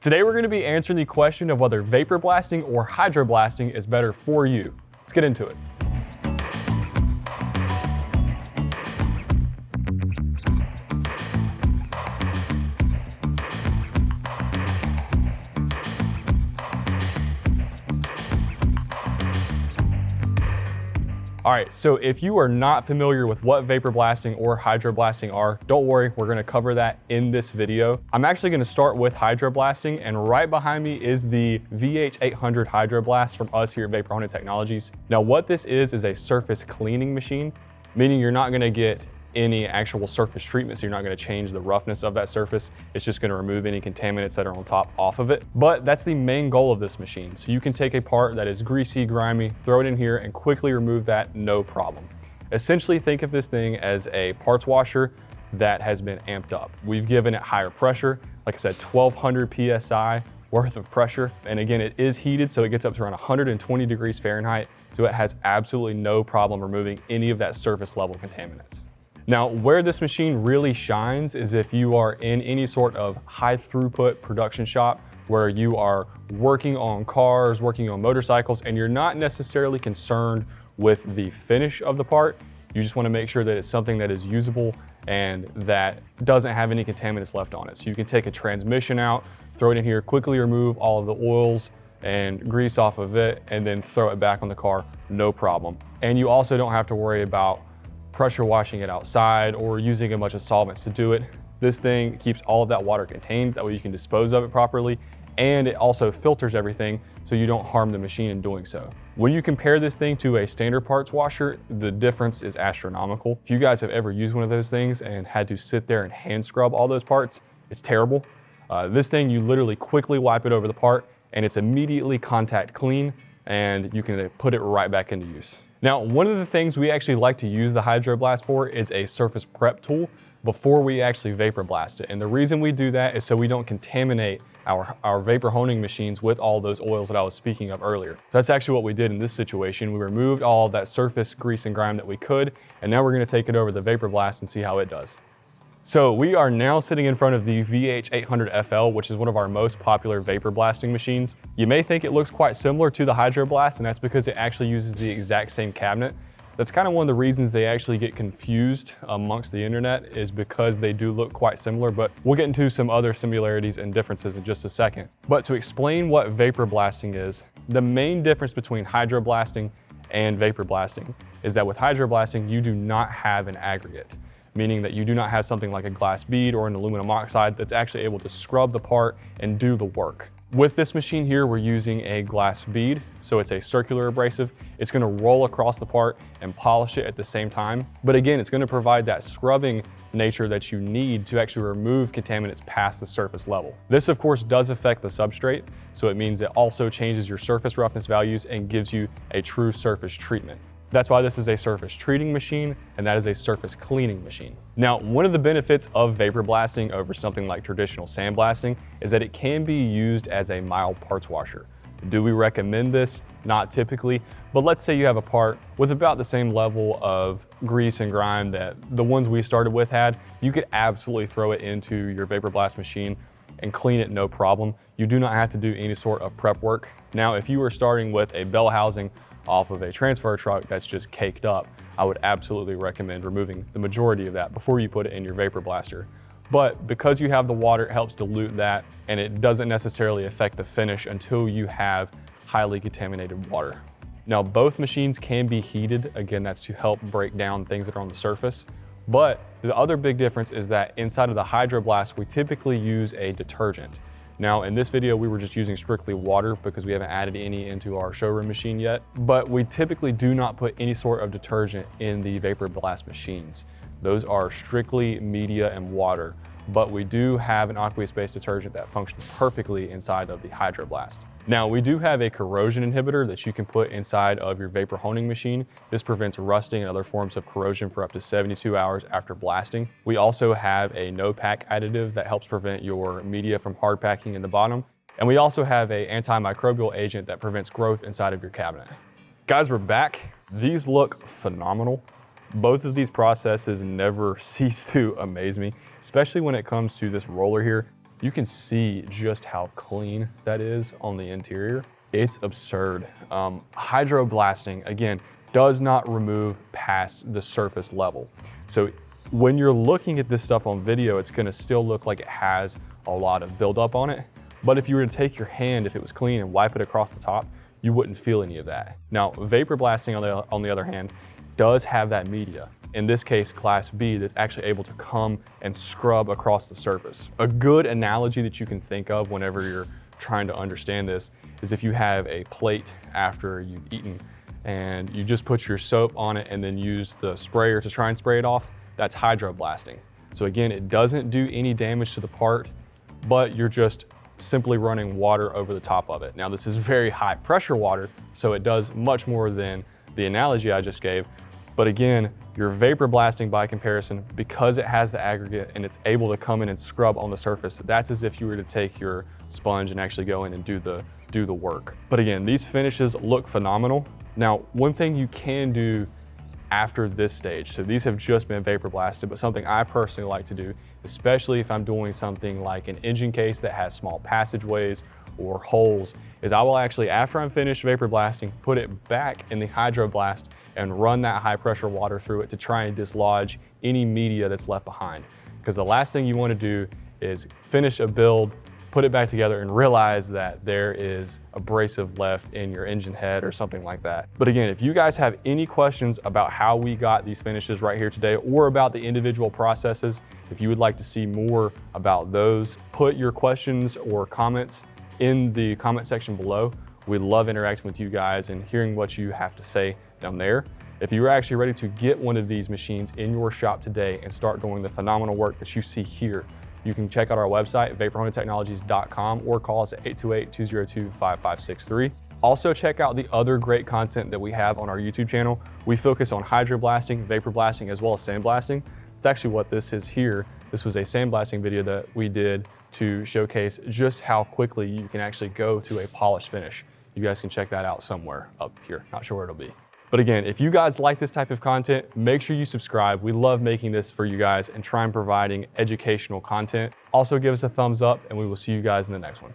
Today we're going to be answering the question of whether vapor blasting or hydro blasting is better for you. Let's get into it. All right, so if you are not familiar with what vapor blasting or hydro blasting are, don't worry, we're gonna cover that in this video. I'm actually gonna start with hydro blasting, and right behind me is the VH800 Hydro Blast from us here at Vapor Hornet Technologies. Now what this is a surface cleaning machine, meaning you're not gonna get any actual surface treatment, so you're not going to change the roughness of that surface. It's just going to remove any contaminants that are on top off of it. But that's the main goal of this machine. So you can take a part that is greasy, grimy, throw it in here and quickly remove that, no problem. Essentially think of this thing as a parts washer that has been amped up. We've given it higher pressure, like I said, 1200 PSI worth of pressure. And again, it is heated, so it gets up to around 120 degrees Fahrenheit. So it has absolutely no problem removing any of that surface level contaminants. Now, where this machine really shines is if you are in any sort of high throughput production shop where you are working on cars, working on motorcycles, and you're not necessarily concerned with the finish of the part. You just want to make sure that it's something that is usable and that doesn't have any contaminants left on it. So you can take a transmission out, throw it in here, quickly remove all of the oils and grease off of it, and then throw it back on the car, no problem. And you also don't have to worry about pressure washing it outside or using a bunch of solvents to do it. This thing keeps all of that water contained, that way you can dispose of it properly, and it also filters everything so you don't harm the machine in doing so. When you compare this thing to a standard parts washer, the difference is astronomical. If you guys have ever used one of those things and had to sit there and hand scrub all those parts, it's terrible. This thing, you literally quickly wipe it over the part and it's immediately contact clean and you can put it right back into use. Now, one of the things we actually like to use the Hydro Blast for is a surface prep tool before we actually vapor blast it. And the reason we do that is so we don't contaminate our vapor honing machines with all those oils that I was speaking of earlier. So that's actually what we did in this situation. We removed all of that surface grease and grime that we could, and now we're gonna take it over the vapor blast and see how it does. So we are now sitting in front of the VH800 FL, which is one of our most popular vapor blasting machines. You may think it looks quite similar to the Hydro Blast, and that's because it actually uses the exact same cabinet. That's kind of one of the reasons they actually get confused amongst the internet, is because they do look quite similar, but we'll get into some other similarities and differences in just a second. But to explain what vapor blasting is, the main difference between hydro blasting and vapor blasting is that with hydro blasting, you do not have an aggregate, meaning that you do not have something like a glass bead or an aluminum oxide that's actually able to scrub the part and do the work. With this machine here, we're using a glass bead, so it's a circular abrasive. It's gonna roll across the part and polish it at the same time. But again, it's gonna provide that scrubbing nature that you need to actually remove contaminants past the surface level. This of course does affect the substrate, so it means it also changes your surface roughness values and gives you a true surface treatment. That's why this is a surface treating machine, and that is a surface cleaning machine. Now, one of the benefits of vapor blasting over something like traditional sandblasting is that it can be used as a mild parts washer. Do we recommend this? Not typically, but let's say you have a part with about the same level of grease and grime that the ones we started with had, you could absolutely throw it into your vapor blast machine and clean it no problem. You do not have to do any sort of prep work. Now, if you were starting with a bell housing off of a transfer truck that's just caked up, I would absolutely recommend removing the majority of that before you put it in your vapor blaster. But because you have the water, it helps dilute that, and it doesn't necessarily affect the finish until you have highly contaminated water. Now, both machines can be heated. Again, that's to help break down things that are on the surface. But the other big difference is that inside of the Hydro Blast, we typically use a detergent. Now, in this video, we were just using strictly water because we haven't added any into our showroom machine yet, but we typically do not put any sort of detergent in the vapor blast machines. Those are strictly media and water, but we do have an aqueous-based detergent that functions perfectly inside of the Hydro Blast. Now, we do have a corrosion inhibitor that you can put inside of your vapor honing machine. This prevents rusting and other forms of corrosion for up to 72 hours after blasting. We also have a no-pack additive that helps prevent your media from hard packing in the bottom. And we also have an antimicrobial agent that prevents growth inside of your cabinet. Guys, we're back. These look phenomenal. Both of these processes never cease to amaze me, especially when it comes to this roller here. You can see just how clean that is on the interior. It's absurd. Hydroblasting, again, does not remove past the surface level. So when you're looking at this stuff on video, it's gonna still look like it has a lot of buildup on it. But if you were to take your hand, if it was clean, and wipe it across the top, you wouldn't feel any of that. Now, vapor blasting on the other hand, does have that media. In this case, class B, that's actually able to come and scrub across the surface. A good analogy that you can think of whenever you're trying to understand this is if you have a plate after you've eaten and you just put your soap on it and then use the sprayer to try and spray it off, that's hydroblasting. So again, it doesn't do any damage to the part, but you're just simply running water over the top of it. Now, this is very high pressure water, so it does much more than the analogy I just gave. But again, you're vapor blasting by comparison because it has the aggregate and it's able to come in and scrub on the surface. That's as if you were to take your sponge and actually go in and do the work. But again, these finishes look phenomenal. Now, one thing you can do after this stage, so these have just been vapor blasted, but something I personally like to do, especially if I'm doing something like an engine case that has small passageways or holes, is I will actually, after I'm finished vapor blasting, put it back in the hydroblast and run that high pressure water through it to try and dislodge any media that's left behind. Because the last thing you want to do is finish a build, put it back together and realize that there is abrasive left in your engine head or something like that. But again, if you guys have any questions about how we got these finishes right here today or about the individual processes, if you would like to see more about those, put your questions or comments in the comment section below. We love interacting with you guys and hearing what you have to say down there. If you're actually ready to get one of these machines in your shop today and start doing the phenomenal work that you see here, you can check out our website, vaporhoneytechnologies.com, or call us at 828-202-5563. Also check out the other great content that we have on our YouTube channel. We focus on hydroblasting, vapor blasting, as well as sandblasting. It's actually what this is here. This was a sandblasting video that we did to showcase just how quickly you can actually go to a polished finish. You guys can check that out somewhere up here. Not sure where it'll be. But again, if you guys like this type of content, make sure you subscribe. We love making this for you guys and trying providing educational content. Also give us a thumbs up and we will see you guys in the next one.